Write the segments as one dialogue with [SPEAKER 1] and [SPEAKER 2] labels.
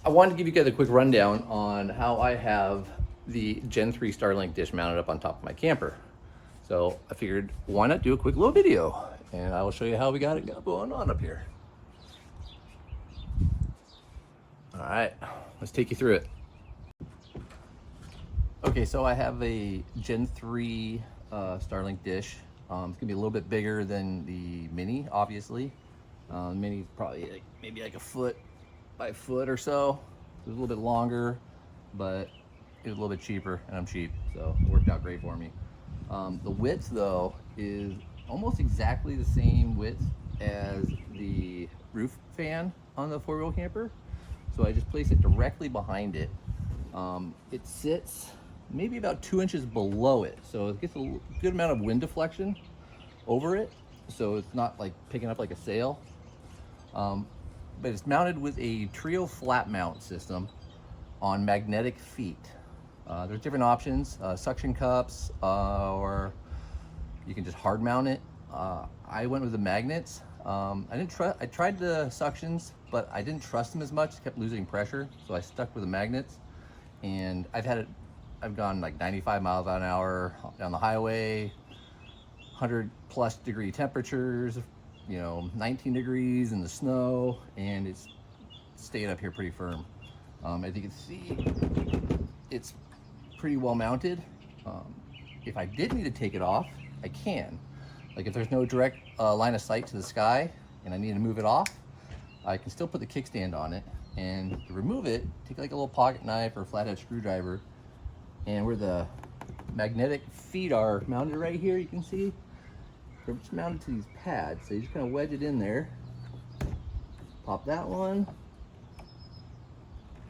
[SPEAKER 1] I wanted to give you guys a quick rundown on how I have the Gen 3 Starlink dish mounted up on top of my camper. So I figured, why not do a quick little video? And I will show you how we got it going on up here. All right, let's take you through it. Okay, so I have a Gen 3 Starlink dish. It's gonna be a little bit bigger than the Mini, obviously. Mini's probably maybe like a foot by a foot or so. It was a little bit longer, but it was a little bit cheaper, and I'm cheap, so it worked out great for me. The width, though, is almost exactly the same width as the roof fan on the four-wheel camper. So I just place it directly behind it. It sits maybe about 2 inches below it, so it gets a good amount of wind deflection over it, so it's not like picking up like a sail. But it's mounted with a trio flat mount system on magnetic feet. There's different options, suction cups, or you can just hard mount it. I went with the magnets. I tried the suctions, but I didn't trust them as much. I kept losing pressure, so I stuck with the magnets. And I've gone like 95 miles an hour down the highway, 100+ degree temperatures, 19 degrees in the snow, and it's stayed up here pretty firm. As you can see, it's pretty well mounted. If I did need to take it off, I can. Like if there's no direct line of sight to the sky and I need to move it off, I can still put the kickstand on it. And to remove it, take like a little pocket knife or flathead screwdriver, and where the magnetic feet are mounted right here, you can see they're just mounted to these pads. So you just kind of wedge it in there, pop that one,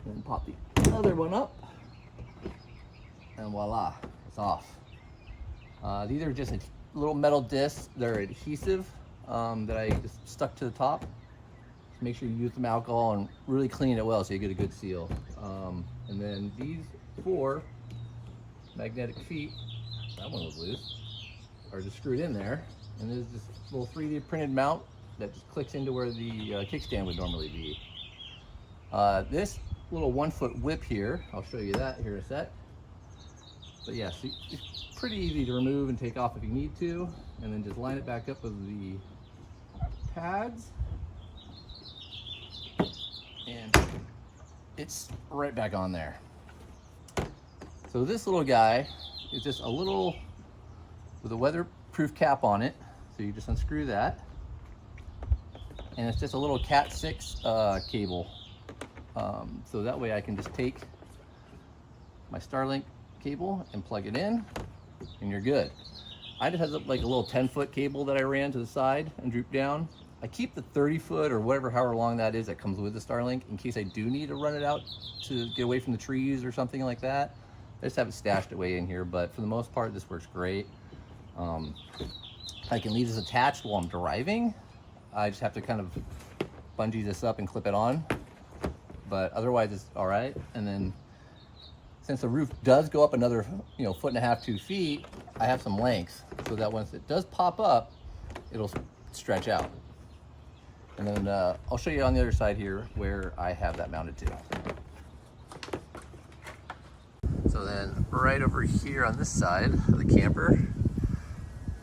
[SPEAKER 1] and then pop the other one up, and voila, it's off. These are just little metal discs. They're adhesive that I just stuck to the top. Just make sure you use some alcohol and really clean it well so you get a good seal. And then these 4 magnetic feet, that one was loose, are just screwed in there. And there's this little 3D printed mount that just clicks into where the kickstand would normally be. This little 1-foot whip here, I'll show you that here in a sec. But yeah, so it's pretty easy to remove and take off if you need to, and then just line it back up with the pads, and it's right back on there. So this little guy is just a little, with a weatherproof cap on it, so you just unscrew that, and it's just a little Cat 6 cable. So that way I can just take my Starlink cable and plug it in, and you're good. I just have like a little 10-foot cable that I ran to the side and droop down. I keep the 30-foot or whatever, however long that is, that comes with the Starlink in case I do need to run it out to get away from the trees or something like that. I just have it stashed away in here, but for the most part, this works great. I can leave this attached while I'm driving. I just have to kind of bungee this up and clip it on, but otherwise it's all right. And then since the roof does go up another, 1.5 to 2 feet, I have some length so that once it does pop up, it'll stretch out. And then I'll show you on the other side here where I have that mounted to. So then right over here on this side of the camper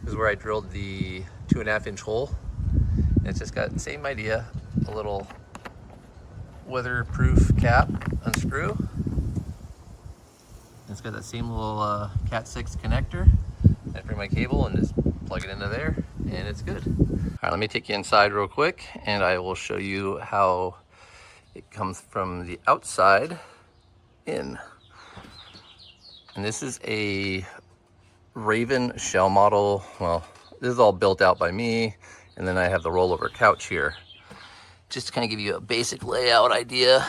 [SPEAKER 1] is where I drilled the 2.5-inch hole. And it's just got the same idea, a little weatherproof cap, unscrew. It's got that same little Cat 6 connector. I bring my cable and just plug it into there, and it's good. All right, let me take you inside real quick, and I will show you how it comes from the outside in. And this is a Raven shell model. Well, this is all built out by me, and then I have the rollover couch here. Just to kind of give you a basic layout idea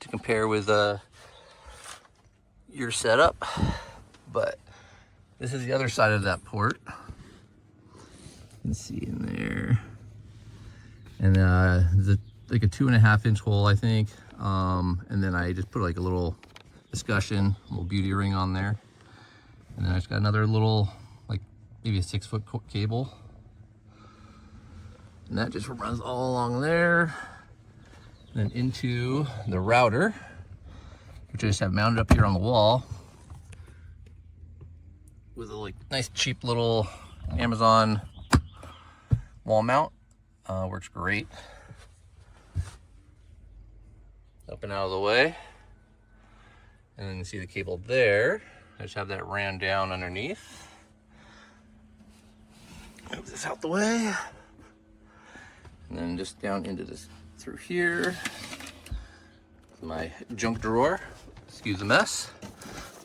[SPEAKER 1] to compare with your setup. But this is the other side of that port. You can see in there. And there's like a 2.5-inch hole, I think. And then I just put like a little discussion, a little beauty ring on there. And then I just got another little, like maybe a 6-foot cable. And that just runs all along there. then into the router, which I just have mounted up here on the wall with a like nice cheap little Amazon wall mount. Works great. Up and out of the way. And then you see the cable there. I just have that ran down underneath. Move this out the way. And then just down into this, through here. My junk drawer. Excuse the mess.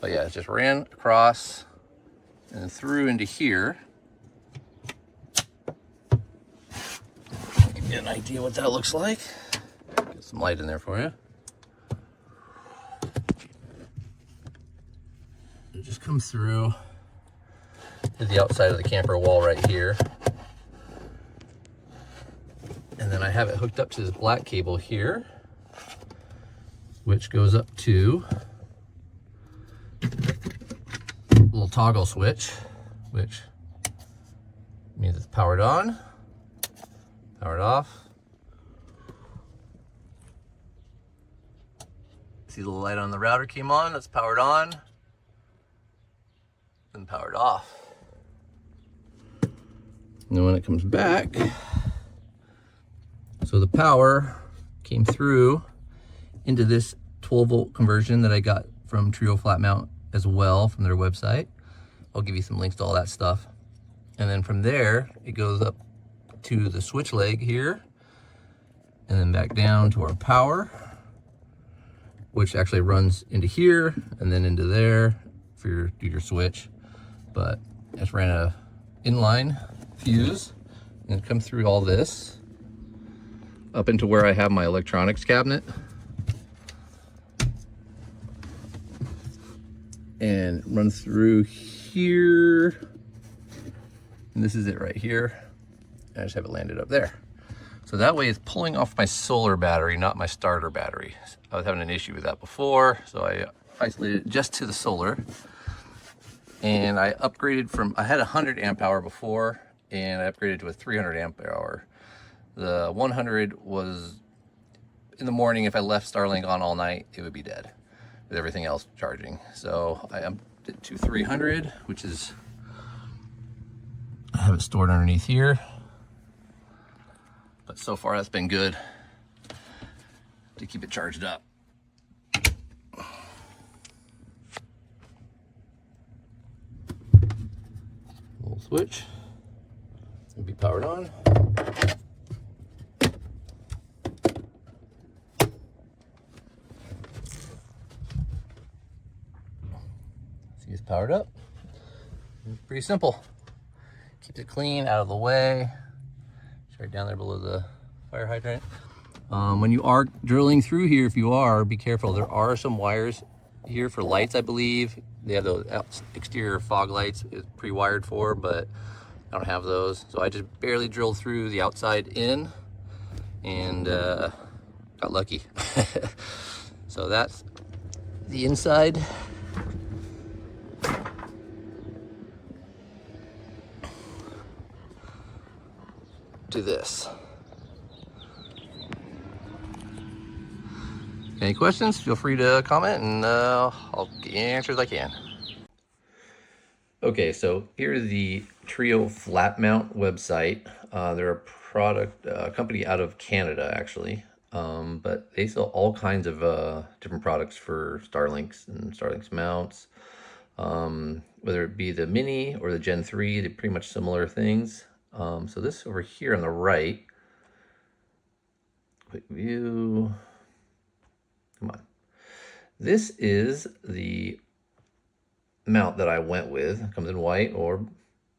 [SPEAKER 1] But yeah, it just ran across and through into here. Give you an idea what that looks like. Get some light in there for you. It just comes through to the outside of the camper wall right here. And then I have it hooked up to this black cable here, which goes up to a little toggle switch, which means it's powered on, powered off. See the light on the router came on, that's powered on, and powered off. And then when it comes back, so the power came through into this 12-volt conversion that I got from Trio Flatmount as well from their website. I'll give you some links to all that stuff. And then from there, it goes up to the switch leg here, and then back down to our power, which actually runs into here and then into there for your switch. But I just ran a inline fuse and come through all this up into where I have my electronics cabinet, and run through here, and this is it right here. I just have it landed up there. So that way it's pulling off my solar battery, not my starter battery. I was having an issue with that before, so I isolated it just to the solar. And I upgraded from, I had 100 amp hour before, and I upgraded to a 300 amp hour. The 100 was, in the morning, if I left Starlink on all night, it would be dead with everything else charging. So I upped it to 300, which is, I have it stored underneath here. But so far that's been good to keep it charged up. Little switch, it'll be powered on. See, it's powered up. Pretty simple. Keeps it clean, out of the way. It's right down there below the fire hydrant. When you are drilling through here, if you are, be careful. There are some wires here for lights, I believe. They have those exterior fog lights it's pre-wired for, but I don't have those. So I just barely drilled through the outside in and got lucky. So that's the inside. To this. Any questions? Feel free to comment, and I'll get you answers I can. Okay, so here's the Trio Flatmount website. They're a company out of Canada, actually, but they sell all kinds of different products for Starlinks and Starlinks mounts. Whether it be the Mini or the Gen 3, they're pretty much similar things. So this over here on the right, quick view, come on. This is the mount that I went with. It comes in white or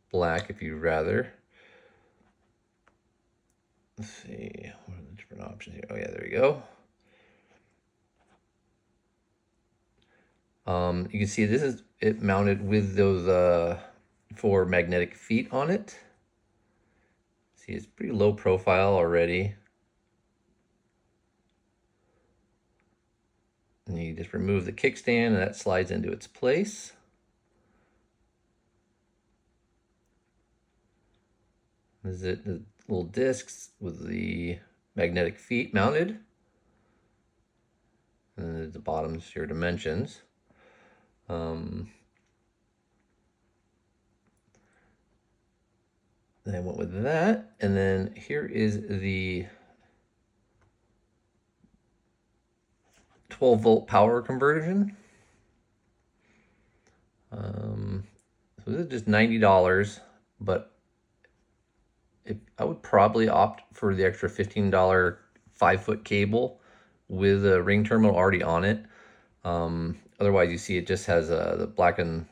[SPEAKER 1] black if you'd rather. Let's see, what are the different options here? Oh yeah, there we go. You can see this is it mounted with those 4 magnetic feet on it. See, it's pretty low profile already. And you just remove the kickstand and that slides into its place. This is it, the little discs with the magnetic feet mounted. at the bottom is your dimensions. Then I went with that, and then here is the 12-volt power conversion. So this is just $90, but I would probably opt for the extra $15 5-foot cable with a ring terminal already on it. Otherwise, you see it just has the black and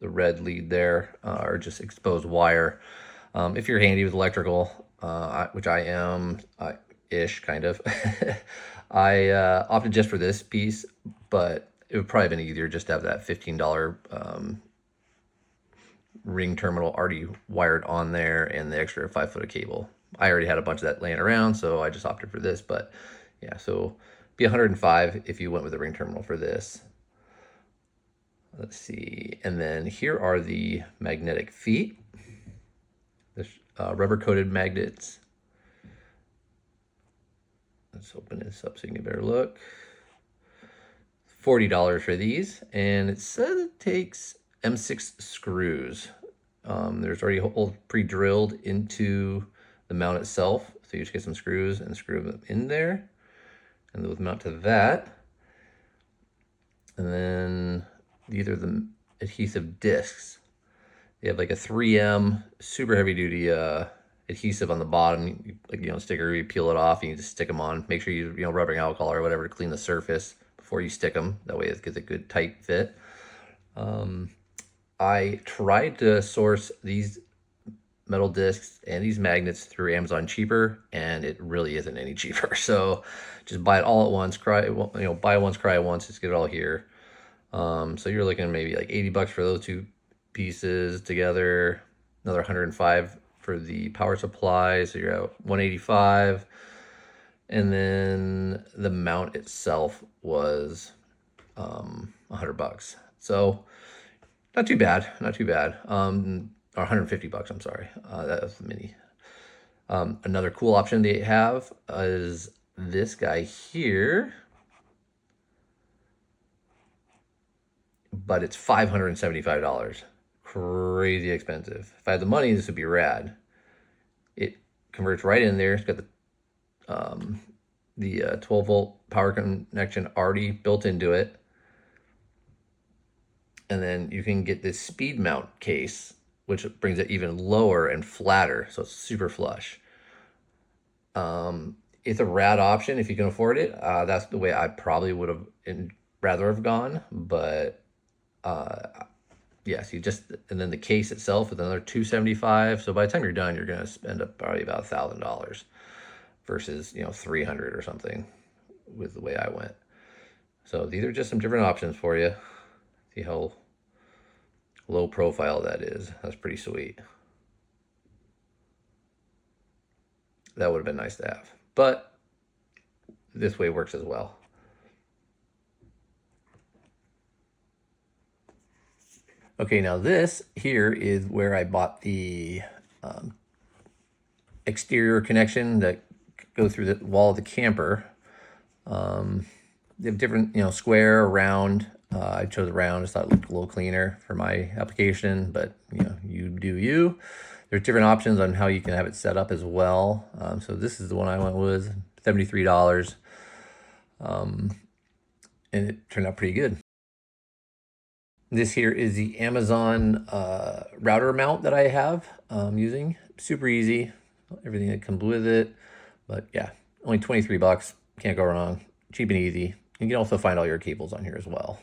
[SPEAKER 1] the red lead there, or just exposed wire. If you're handy with electrical, which I am, ish, kind of, I opted just for this piece, but it would probably have been easier just to have that $15 ring terminal already wired on there and the extra 5-foot of cable. I already had a bunch of that laying around, so I just opted for this. But yeah, so be $105 if you went with the ring terminal for this. Let's see, and then here are the magnetic feet, the rubber coated magnets. Let's open this up so you can get a better look. $40 for these, and it says it takes M6 screws. There's already holes pre-drilled into the mount itself, so you just get some screws and screw them in there, and those mount to that. And then these are the adhesive discs. They have like a 3M super heavy duty adhesive on the bottom, like, sticker. You peel it off and you just stick them on. Make sure you rubbing alcohol or whatever to clean the surface before you stick them. That way it gets a good tight fit. I tried to source these metal discs and these magnets through Amazon cheaper, and it really isn't any cheaper. So just buy it all at once. Buy once, cry once. Just get it all here. So you're looking at maybe like $80 for those two pieces together. Another 105 for the power supply. So you're at 185. And then the mount itself was $100. So not too bad, not too bad. Or $150, I'm sorry. That was the mini. Another cool option they have is this guy here, but it's $575. Crazy expensive. If I had the money, this would be rad. It converts right in there. It's got the 12-volt power connection already built into it. And then you can get this speed mount case, which brings it even lower and flatter, so it's super flush. It's a rad option if you can afford it. That's the way I probably would have rather have gone, but yes, and then the case itself is another $275. So by the time you're done, you're gonna spend up probably about $1,000 versus $300 or something with the way I went. So these are just some different options for you. See how low profile that is. That's pretty sweet. That would have been nice to have, but this way works as well. Okay, now this here is where I bought the exterior connection that goes through the wall of the camper. They have different, square, round. I chose a round, just thought it looked a little cleaner for my application, but you do you. There's different options on how you can have it set up as well. So this is the one I went with, $73. And it turned out pretty good. This here is the Amazon router mount that I have using. Super easy, everything that comes with it. But yeah, only $23, can't go wrong. Cheap and easy. You can also find all your cables on here as well.